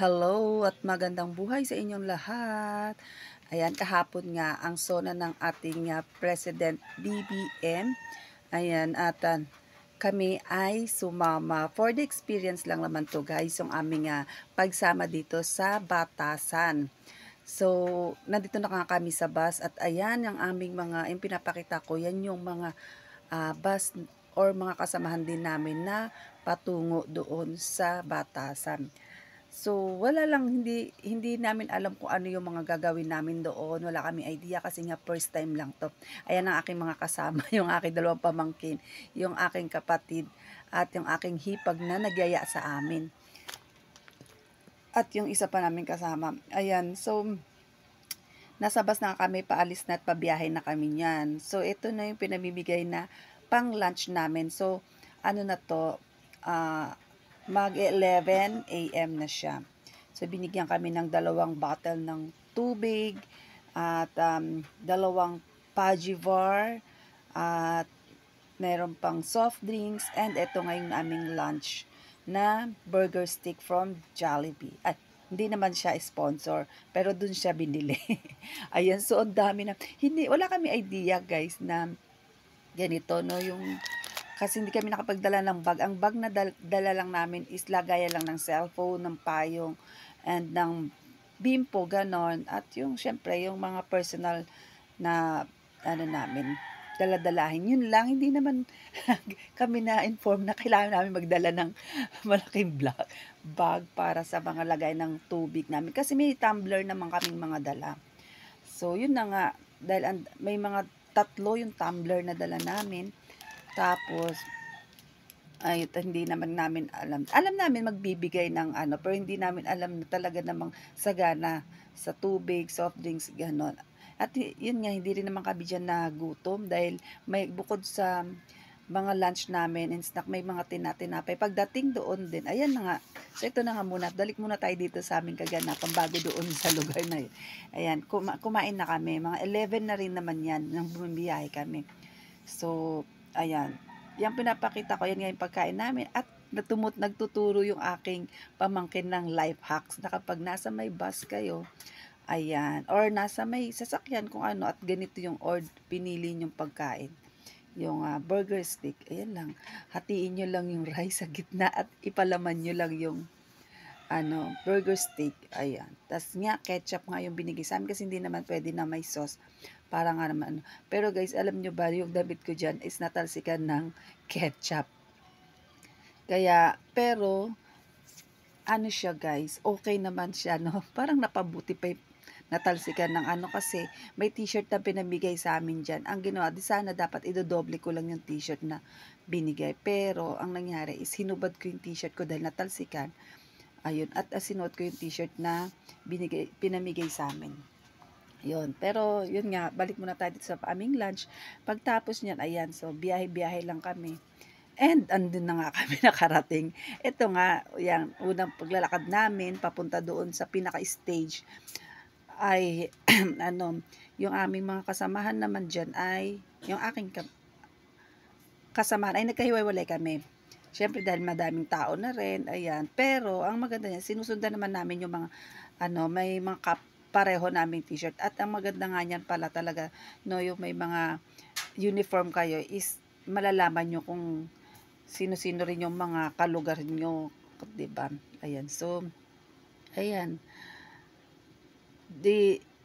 Hello at magandang buhay sa inyong lahat. Ayan, kahapon nga ang sona ng ating President BBM. Ayan, at kami ay sumama. For the experience lang naman to guys, yung aming pagsama dito sa Batasan. So, nandito na nga kami sa bus at ayan ang aming yung pinapakita ko, yan yung mga bus or mga kasamahan din namin na patungo doon sa Batasan. So, wala lang, hindi hindi namin alam kung ano yung mga gagawin namin doon. Wala kami idea kasi nga first time lang 'to. Ayan ang aking mga kasama, yung aking dalawang pamangkin, yung aking kapatid, at yung aking hipag na nagyaya sa amin. At yung isa pa naming kasama. Ayan, so nasa bus na kami, paalis na at pabiyahe na kami niyan. So, ito na yung pinamimigay na pang-lunch namin. So, ano na to, mag-11 AM na siya. So, binigyan kami ng dalawang bottle ng tubig at dalawang Pajivar at meron pang soft drinks, and ito ngayon aming lunch na burger stick from Jollibee. At hindi naman siya sponsor, pero dun siya binili. Ayan, so ang dami na. Hindi, wala kami idea guys na ganito, no, yung kasi hindi kami nakapagdala ng bag. Ang bag na dala lang namin is lagayan lang ng cellphone, ng payong, and ng bimpo, ganon. At yung, syempre, yung mga personal na, ano namin, daladalahin. Yun lang, hindi naman kami na-inform na kailangan namin magdala ng malaking bag para sa mga lagay ng tubig namin. Kasi may tumbler naman kaming mga dala. So, yun na nga, dahil may mga tatlo yung tumbler na dala namin. Tapos, ay hindi naman namin alam. Alam namin magbibigay ng ano, pero hindi namin alam na talaga namang sagana sa tubig, soft drinks, gano'n. At yun nga, hindi rin naman kami diyan nagutom dahil may bukod sa mga lunch namin and snack, may mga tinapay. Pagdating doon din, ayan na nga. So ito na nga muna, balik muna tayo dito sa aming kaganapan bago doon sa lugar na yun. Ayan, kumain na kami. Mga 11 na rin naman yan nang bumibiyahe kami. So, ayan. Yang pinapakita ko, yan nga yung pagkain namin. At nagtuturo yung aking pamangkin ng life hacks na kapag nasa may bus kayo, ayan, or nasa may sasakyan kung ano, at ganito yung pinili yung pagkain. Yung burger stick, ayan lang. Hatiin nyo lang yung rice sa gitna at ipalaman nyo lang yung burger steak, ayan. Tapos nga, ketchup nga yung binigay sa amin kasi hindi naman pwede na may sauce. Para nga naman, ano. Pero guys, alam nyo ba, yung damit ko dyan is natalsikan ng ketchup. Kaya, pero, ano siya guys, okay naman siya, no? Parang napabuti pa yung natalsikan ng ano kasi may t-shirt na pinamigay sa amin dyan. Ang ginawa, di sana dapat idodoble ko lang yung t-shirt na binigay. Pero, ang nangyari is hinubad ko yung t-shirt ko dahil natalsikan. Ayun, at sinuot ko yung t-shirt na pinamigay sa amin. Yun, pero yun nga, balik muna tayo dito sa aming lunch. Pagtapos niyan, ayan, so biyahe-biyahe lang kami. And andun na nga kami nakarating. Ito nga, yung unang paglalakad namin, papunta doon sa pinaka-stage, ay, yung aming mga kasamahan naman dyan ay, yung aking kasamahan ay nagkahiwa-walay kami. Siyempre dahil madaming tao na rin, ayan. Pero ang maganda niya, sinusundan naman namin yung mga may mga pareho naming t-shirt. At ang maganda nga niyan pala talaga, no, yung may mga uniform kayo is malalaman nyo kung sino-sino rin yung mga kalugar nyo, 'di ba? Ayan. So, ayan.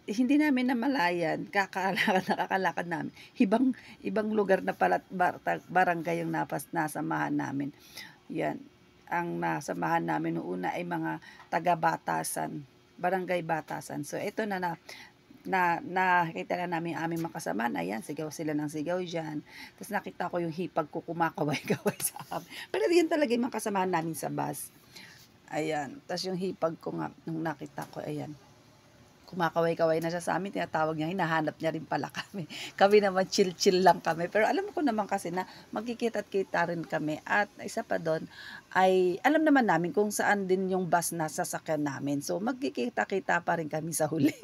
Hindi namin namalayan, nakakalakad namin. Ibang lugar na pala, barangay yung nasamahan namin. Yan. Ang nasamahan namin noong una ay mga taga-Batasan, barangay Batasan. So, ito nakita na namin aming makasamaan. Ayan, sigaw sila ng sigaw dyan. Tapos nakita ko yung hipag ko kumakaway-kaway sa amin. Pero yun talaga yung mga kasamahan namin sa bus. Ayan. Tapos yung hipag ko nga, nung nakita ko, ayan, kumakaway-kaway na siya sa amin, tinatawag niya, hinahanap niya rin pala kami. Kami naman chill-chill lang kami. Pero alam ko naman kasi na magkikita-kita rin kami. At isa pa doon, ay alam naman namin kung saan din yung bus na sasakyan namin. So magkikita-kita pa rin kami sa huli.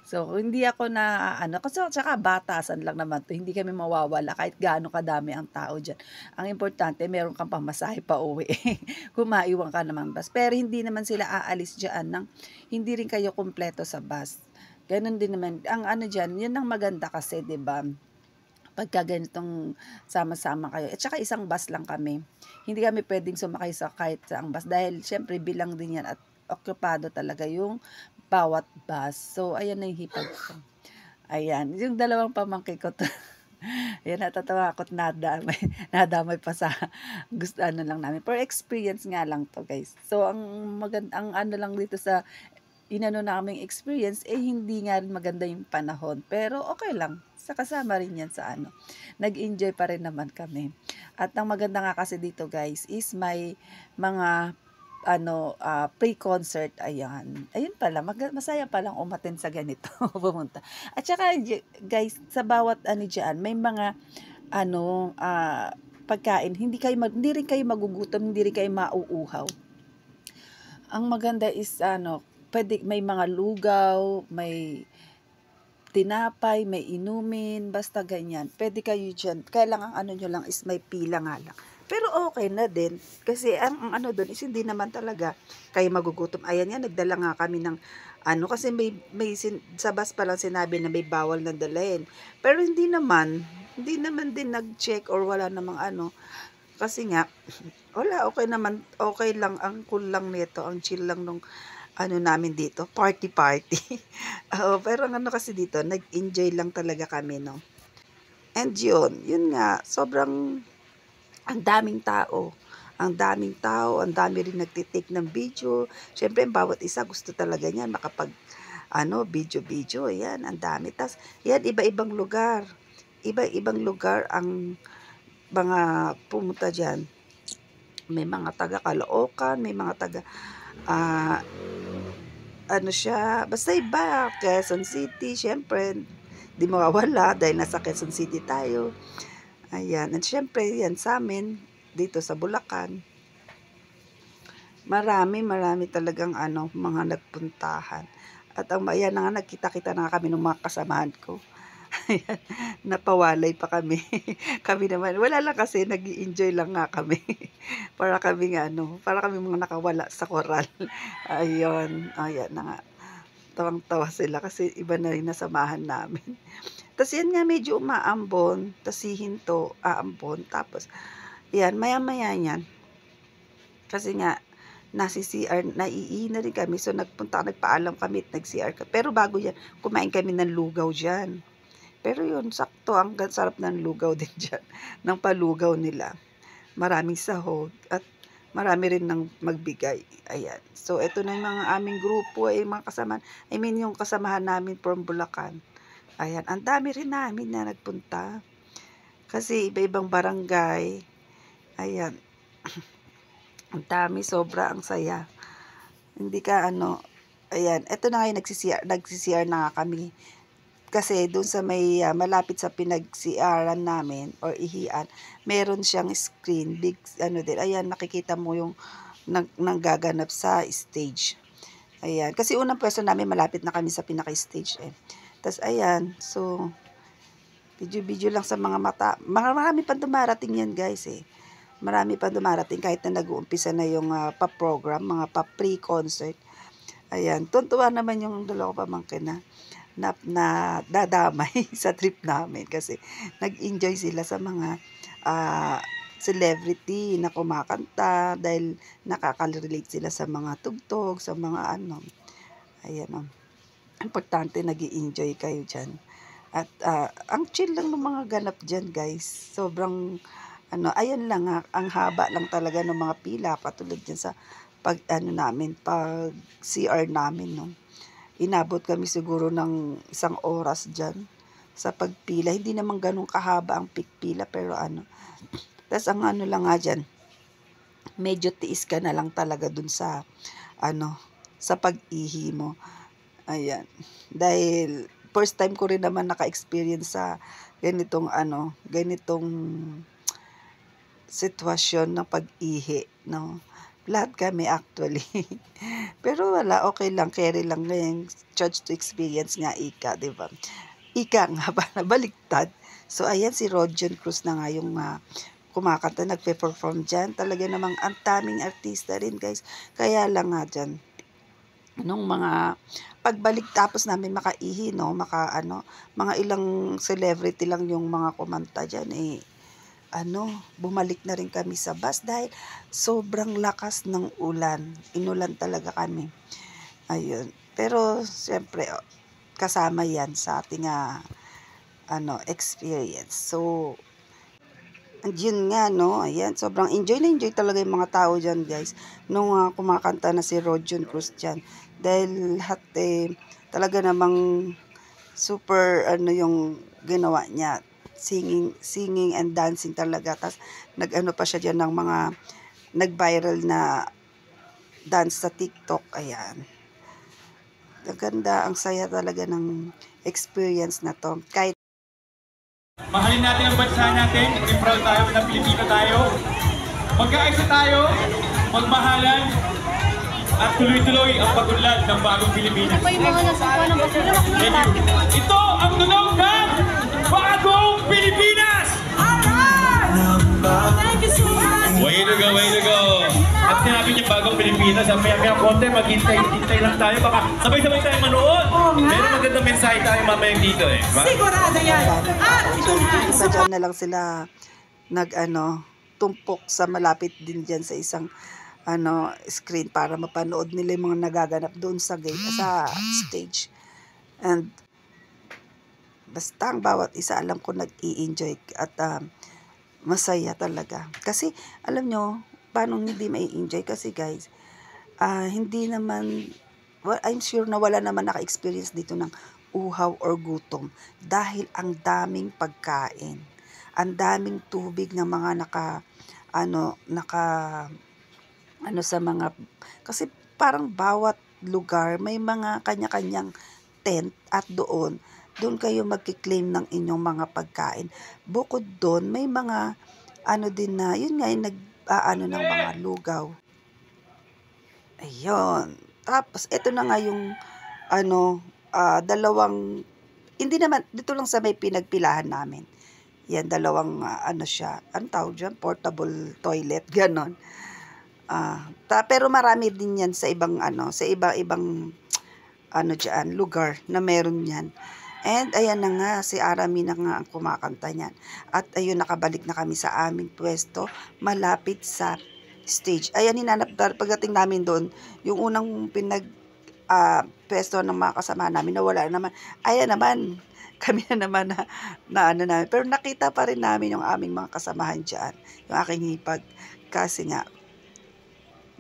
So, hindi ako na ano, kasi tsaka batasan lang naman 'to, hindi kami mawawala kahit gaano kadami ang tao diyan. Ang importante meron kang pamasahe pauwi, kung maiwan ka naman bus. Pero hindi naman sila aalis diyan ng hindi rin kayo kumpleto sa bus. Gano'n din naman ang ano diyan, 'yun ang maganda kasi 'di ba, pagka ganitong sama-sama kayo at saka isang bus lang kami. Hindi kami puwedeng sumakay sa kahit saang bus dahil siyempre bilang din 'yan at okupado talaga yung bawat bus. So, ayan na yung hipag ko. Ayan, yung dalawang pamangkin ko 'to, ayan natatawa ako't nadamay nadamay pa sa gusto ano lang namin, for experience nga lang 'to guys. So, ang ano lang dito sa inano naming experience, eh, hindi nga rin maganda yung panahon. Pero okay lang, sa kasama rin yan sa ano, nag-enjoy pa rin naman kami. At ang maganda nga kasi dito guys is may mga ano, pre-concert, ayan. Ayun pala, masaya palang umattend sa ganito, pumunta. At saka guys, sa bawat ano diyan, may mga ano, pagkain, hindi rin kayo magugutom, hindi rin kayo mauuhaw. Ang maganda is ano, puwede may mga lugaw, may tinapay, may inumin, basta ganyan. Puwede kayo diyan. Kailangan ang ano niyo lang is may pila nga lang. Pero okay na din kasi ang ano do'n is hindi naman talaga kayo magugutom. Ayan nga, nagdala nga kami ng ano, kasi sa bus pa lang sinabi na may bawal na dalhin. Pero hindi naman din nag-check or wala namang ano, kasi nga wala, okay naman, okay lang, ang cool lang nito, ang chill lang nung ano namin dito, party. Oo, pero ang ano kasi dito, nag-enjoy lang talaga kami 'no. And yun nga, sobrang ang daming tao. Ang dami rin nagti-take ng video. Siyempre bawat isa gusto talaga niyan makapag-ano, video-video, ayan, ang dami. Tas yan, iba-ibang lugar. Iba-ibang lugar ang mga pumunta diyan. May mga taga Caloocan, may mga taga, ah, ano siya, basta iba, Quezon City, siyempre 'di mawawala dahil nasa Quezon City tayo. Ayan, at siyempre 'yan sa'min dito sa Bulacan, marami talagang ano, mga nagpuntahan. At ayan na nga, nagkita-kita na nga kami nung mga kasamahan ko. Ayan, napawalay pa kami. Kami naman wala lang, kasi nag-e-enjoy lang nga kami. Para kaming ano, para kaming mga nakawala sa koral. Ayun, ayan na nga. Tawang-tawa sila kasi iba na rin nasamahan namin. Tas yan nga, medyo umaambon, tas si Hinto aambon, tapos yan maya-maya niyan, kasi nga nasi-CR, naiihi na rin kami, so nagpaalam kami at nag-CR pero bago yan, kumain kami ng lugaw diyan. Pero yun, sakto, ang sarap ng lugaw din diyan, ng palugaw nila. Maraming sahog at marami rin ng magbigay, ayan. So eto na yung mga aming grupo, mga kasamahan, yung kasamahan namin from Bulacan. Ayan, ang dami rin namin na nagpunta. Kasi iba-ibang barangay. Ayan. Ang dami, sobra, ang saya. Hindi ka ano, ayan. Ito na nga yung nagsi-CR na nga kami. Kasi doon sa may malapit sa pinag-CRan namin or ihian, meron siyang screen, big ano din. Ayan, nakikita mo yung nanggaganap sa stage. Ayan, kasi unang pwesto namin malapit na kami sa pinaka-stage eh. Tas ayan, so video-video lang sa mga mata. Marami pa dumarating yan guys eh. Marami pa dumarating kahit na nag-uumpisa na yung pa-program, mga pa-pre-concert. Ayan, tuntua naman yung dalawa pamangkin na dadamay sa trip namin kasi nag-enjoy sila sa mga celebrity na kumakanta dahil nakaka-relate sila sa mga tugtog, sa mga ano. Ayan, importante nag-i-enjoy kayo dyan. At ang chill lang ng mga ganap dyan guys. Sobrang ano, ayan lang ang haba lang talaga ng mga pila, katulad dyan sa pag CR namin, no. Inabot kami siguro ng 1 oras dyan sa pagpila. Hindi naman ganun kahaba ang pila, pero ano. Tas ang ano lang nga dyan, medyo tiis ka na lang talaga dun sa ano, sa pag-ihi mo. Ayan. Dahil first time ko rin naman naka-experience sa ganitong sitwasyon ng pag-ihi, no. Lahat kami actually. Pero wala, okay lang, carry lang ngayong charge to experience nga ika, 'di ba? Ika nga ba, baliktad. So ayan si Rodjon Cruz na nga yung kumakanta, nagpe-perform diyan. Talaga namang ang daming artista rin, guys. Kaya lang nga diyan nung mga pagbalik tapos namin makaihi, no, mga ilang celebrity lang yung mga kumanta diyan, bumalik na rin kami sa bus dahil sobrang lakas ng ulan. Inulan talaga kami. Ayun. Pero siyempre kasama 'yan sa ating experience. So yun nga, no, ayan, sobrang enjoy na enjoy talaga yung mga tao dyan, guys, nung kumakanta na si Rodjon Cruz dyan. Dahil lahat, talaga namang super, yung ginawa niya, singing and dancing talaga. Tapos, nag-ano pa siya dyan ng mga, nag-viral na dance sa TikTok, ayan. Ganda, ang saya talaga ng experience na to. Kahit mahalin natin ang bansa natin, maging proud tayo na Pilipino tayo. Magkaisa tayo, magmahalan, at tuloy-tuloy ang pag-unlad ng bagong Pilipinas. Ito ang tunog ng bagong Pilipinas! Thank you so much! Way to go, way to go! At sinabi niya bagong Pilipinas, ang maya-maya konti, maghintay lang tayo, baka sabay-sabay tayo manood. Pero magandang mensahe tayo mamayang dito Sigurado yan! At ito iba dyan na lang sila tumpok sa malapit din dyan sa isang screen para mapanood nila yung mga nagaganap doon sa sa stage. And basta ang bawat isa alam ko nag-i-enjoy at masaya talaga. Kasi alam nyo, paano hindi mai-enjoy? Kasi guys, hindi naman, I'm sure na wala naman naka-experience dito ng uhaw or gutom dahil ang daming pagkain, ang daming tubig ng mga sa mga, kasi parang bawat lugar may mga kanya-kanyang tent at doon kayo magki-claim ng inyong mga pagkain. Bukod doon, may mga din na, yun nga, yung ng mga lugaw. Ayun. Tapos, ito na nga yung dalawang, hindi naman, dito lang sa may pinagpilahan namin. Yan, dalawang, siya, tawag dyan? Portable toilet, ganon. Pero marami din yan sa ibang, sa iba-ibang, dyan, lugar na meron yan. And ayan na nga, si Arami na nga ang kumakanta niyan. At ayun, nakabalik na kami sa aming pwesto, malapit sa stage. Ayan, hinanap, pagdating namin doon, yung unang pwesto ng mga kasama namin, nawala naman. Ayan naman, kami na naman na namin. Pero nakita pa rin namin yung aming mga kasamahan dyan, yung aking hipag. Kasi nga,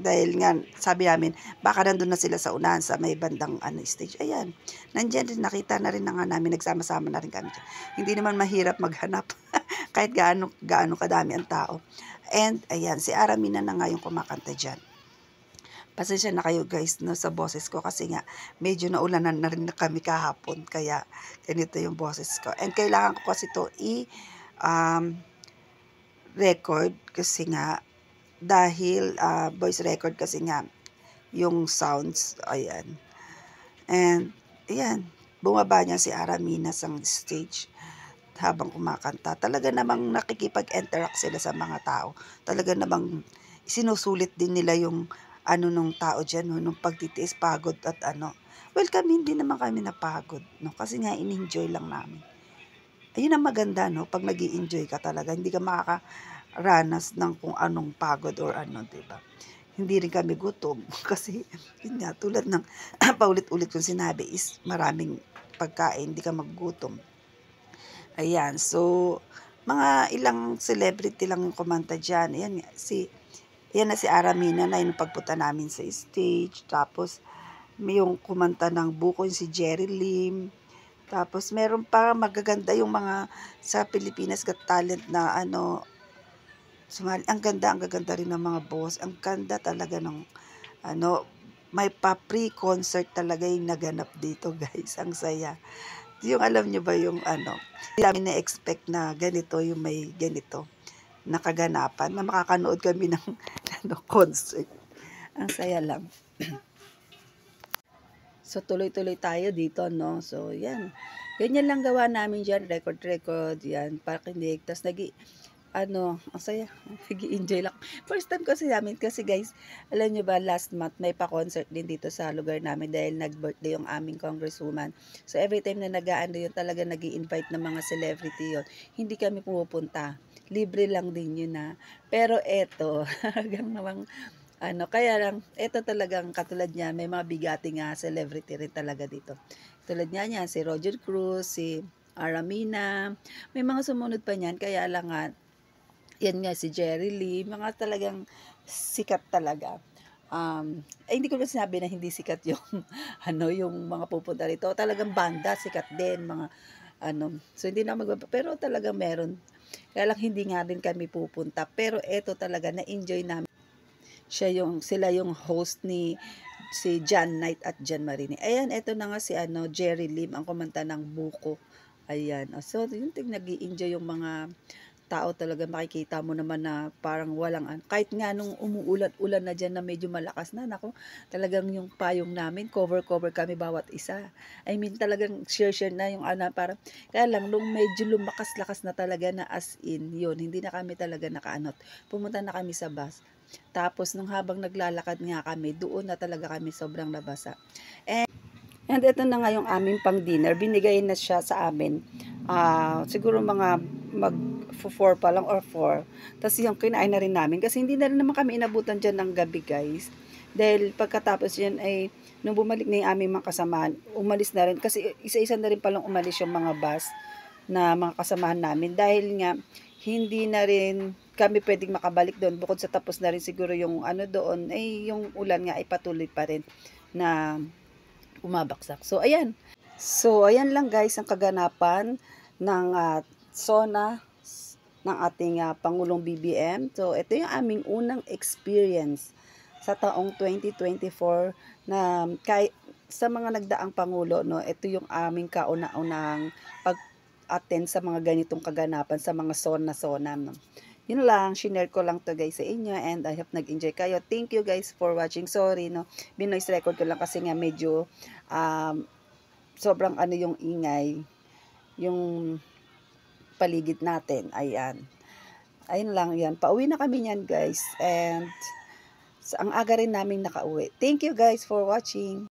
dahil nga, sabi namin, baka nandun na sila sa unahan sa may bandang stage. Ayan, nandyan rin, nakita na rin na nga namin, nagsama-sama na rin kami dyan. Hindi naman mahirap maghanap, kahit gaano kadami ang tao. And, ayan, si Aramina na nga yung kumakanta dyan. Pasensya na kayo guys, no, sa boses ko kasi nga, medyo naulanan na rin na kami kahapon, kaya ganito yung boses ko. And kailangan ko kasi ito record kasi nga, dahil voice record kasi nga yung sounds, ayan. And ayan, bumaba niya si Aramina sa stage habang kumakanta. Talaga namang nakikipag-interact sila sa mga tao. Talaga namang sinusulit din nila yung nung tao dyan, no, nung pagtitiis, pagod at Well, kami hindi naman kami napagod, no, kasi nga in-enjoy lang namin. Ayun ang maganda, no, pag nag-i-enjoy ka talaga, hindi ka makakaranas ng kung anong pagod or diba? Hindi rin kami gutom kasi yun nga, tulad ng paulit-ulit kong sinabi is maraming pagkain, hindi ka maggutom. Ayan, so mga ilang celebrity lang yung kumanta dyan. Ayan, yan na si Aramina na yung pagpunta namin sa stage. Tapos may yung kumanta ng buko yung si Jerry Lim. Tapos meron pa magaganda yung mga sa Pilipinas Got Talent na sumali. Ang gaganda rin ng mga boss. Ang ganda talaga ng may pa-pre concert talaga yung naganap dito, guys. Ang saya. Yung alam nyo ba yung hindi namin na-expect na ganito, yung may ganito nakaganapan, na makakanood kami ng concert. Ang saya lang. So, tuloy-tuloy tayo dito, no? So, yan. Ganyan lang gawa namin dyan. Record, yan. Pakinig. Tapos, ang saya. Nag-enjoy lang. First time kasi namin. Kasi, guys, alam nyo ba, last month, may pa-concert din dito sa lugar namin dahil nag-birthday yung aming congresswoman. So, every time na nag-aano yun, talaga nag-i-invite ng mga celebrity yun. Hindi kami pumupunta. Libre lang din yun, na. Pero, eto, hanggang namang kaya lang, ito talagang katulad niya, may mga bigati nga celebrity rin talaga dito. Tulad niya, si Roger Cruz, si Aramina, may mga sumunod pa niyan, kaya lang nga, yan nga si Jerry Lee, mga talagang sikat talaga. Hindi ko na sinabi na hindi sikat yung, yung mga pupunta rito. Talagang banda, sikat din, mga, so hindi na pero talagang meron. Kaya lang hindi nga din kami pupunta, pero ito talaga, na-enjoy namin. Sila yung host ni si John Knight at John Marini. Ayan, eto na nga si Jerry Lim, ang kumanta ng Buko. Ayan. So, yung nag-i-enjoy yung mga tao talaga. Makikita mo naman na parang walang, kahit nga nung umuulan-ulan na dyan na medyo malakas na, nako, talagang yung payong namin, cover kami bawat isa. I mean, talagang share na yung parang, kaya lang, nung medyo lumakas-lakas na talaga na as in, yun, hindi na kami talaga nakaanot. Pumunta na kami sa bus. Tapos, nung habang naglalakad nga kami, doon na talaga kami sobrang nabasa. And ito na nga yung aming pang-dinner. Binigay na siya sa amin. Siguro mga mag-4 pa lang or 4. Tapos yung kinain na rin namin. Kasi hindi na rin naman kami inabutan dyan ng gabi, guys. Dahil pagkatapos yan ay, nung bumalik na yung aming mga kasamahan, umalis na rin. Kasi isa-isa na rin palang umalis yung mga bus na mga kasamahan namin. Dahil nga, hindi na rin kami pwedeng makabalik doon. Bukod sa tapos na rin siguro yung doon, yung ulan nga ay patuloy pa rin na umabaksak. So, ayan. So, ayan lang guys ang kaganapan ng SONA ng ating Pangulong BBM. So, ito yung aming unang experience sa taong 2024 na sa mga nagdaang Pangulo, no, ito yung aming kauna-unang pag-attend sa mga ganitong kaganapan sa mga SONA. No. Yun lang, shinare ko lang to guys sa inyo and I hope nag-enjoy kayo. Thank you guys for watching. Sorry, no, binoise record ko lang kasi nga medyo sobrang yung ingay, yung paligid natin. Ayan. Ayun lang yan. Pauwi na kami niyan guys. And ang aga rin namin nakauwi. Thank you guys for watching.